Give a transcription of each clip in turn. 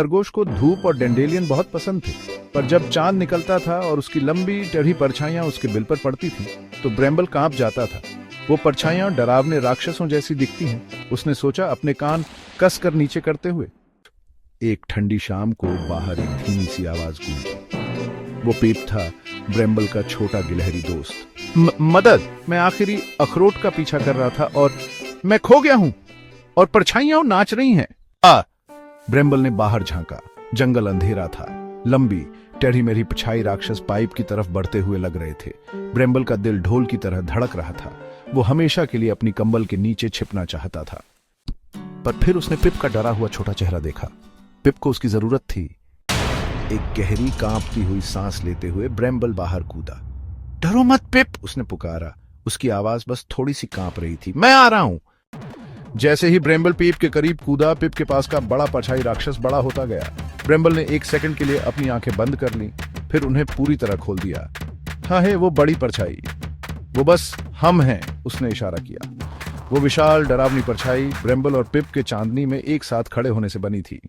खरगोश को धूप और डेंडेलियन बहुत पसंद थे, पर जब चांद निकलता था और उसकी लंबी टेढ़ी परछाइयां उसके बिल पर पड़ती थीं, तो ब्रेम्बल कांप जाता था। वो परछाइयां डरावने राक्षसों जैसी दिखती हैं। उसने सोचा, अपने कान कस कर नीचे करते हुए। एक ठंडी शाम को बाहर एक धीमी सी आवाज गूंजी। वो पीप था, ब्रेम्बल का छोटा गिलहरी दोस्त। मदद! मैं आखिरी अखरोट का पीछा कर रहा था और मैं खो गया हूं और परछाइयां नाच रही हैं। ब्रेम्बल ने बाहर झांका। जंगल अंधेरा था। लंबी टेढ़ी मेढ़ी परछाई राक्षस पाइप की तरफ बढ़ते हुए लग रहे थे। ब्रेम्बल का दिल ढोल की तरह धड़क रहा था। वो हमेशा के लिए अपनी कंबल के नीचे छिपना चाहता था। पर फिर उसने पिप का डरा हुआ छोटा चेहरा देखा। पिप को उसकी जरूरत थी। एक गहरी कांपती हुई सांस लेते हुए ब्रेम्बल बाहर कूदा। डरो मत पिप, उसने पुकारा। उसकी आवाज बस थोड़ी सी कांप रही थी। मैं आ रहा हूं। जैसे ही ब्रेम्बल पीप के करीब कूदा, पिप के पास का बड़ा परछाई राक्षस बड़ा होता गया। ब्रेम्बल ने एक सेकंड के लिए अपनी आंखें बंद कर ली, फिर उन्हें पूरी तरह खोल दिया। हाँ है वो बड़ी परछाई, वो बस हम हैं, उसने इशारा किया। वो विशाल डरावनी परछाई ब्रेम्बल और पिप के चांदनी में एक साथ खड़े होने से बनी थी।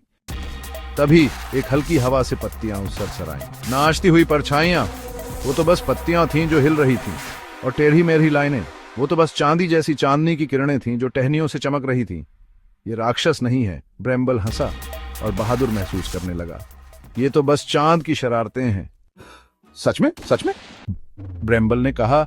तभी एक हल्की हवा से पत्तियां सरसराईं। नाचती हुई परछाइयां, वो तो बस पत्तियां थीं जो हिल रही थीं, और टेढ़ी मेढ़ी लाइनें, वो तो बस चांदी जैसी चांदनी की किरणें थीं जो टहनियों से चमक रही थीं। ये राक्षस नहीं है। ब्रेम्बल हंसा और बहादुर महसूस करने लगा। ये तो बस चांद की शरारतें हैं। सच में? सच में? ब्रेम्बल ने कहा,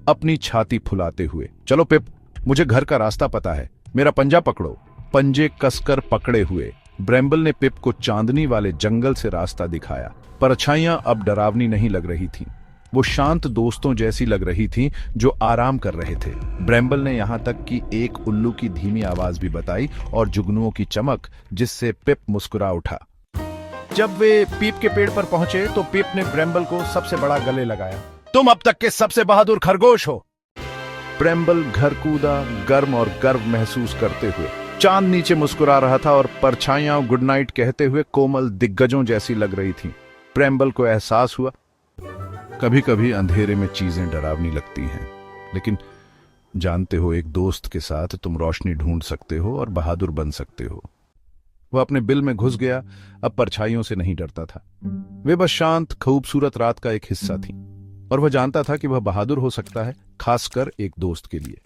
अपनी छाती फुलाते हुए। चलो पिप, मुझे घर का रास्ता पता है, मेरा पंजा पकड़ो। पंजे कसकर पकड़े हुए ब्रेम्बल ने पिप को चांदनी वाले जंगल से रास्ता दिखाया। परछाइयां अब डरावनी नहीं लग रही थीं। वो शांत दोस्तों जैसी लग रही थीं जो आराम कर रहे थे। ब्रेम्बल ने यहां तक कि एक उल्लू की धीमी आवाज भी बताई और जुगनुओं की चमक, जिससे पिप मुस्कुरा उठा। जब वे पीप के पेड़ पर पहुंचे तो पिप ने ब्रेम्बल को सबसे बड़ा गले लगाया। तुम अब तक के सबसे बहादुर खरगोश हो। ब्रेम्बल घर कूदा, गर्म और गर्व महसूस करते हुए। चांद नीचे मुस्कुरा रहा था और परछाइयां गुड नाइट कहते हुए कोमल दिग्गजों जैसी लग रही थीं। ब्रेम्बल को एहसास हुआ, कभी कभी अंधेरे में चीजें डरावनी लगती हैं, लेकिन जानते हो, एक दोस्त के साथ तुम रोशनी ढूंढ सकते हो और बहादुर बन सकते हो। वह अपने बिल में घुस गया। अब परछाइयों से नहीं डरता था। वे बस शांत खूबसूरत रात का एक हिस्सा थीं, और वह जानता था कि वह बहादुर हो सकता है, खासकर एक दोस्त के लिए।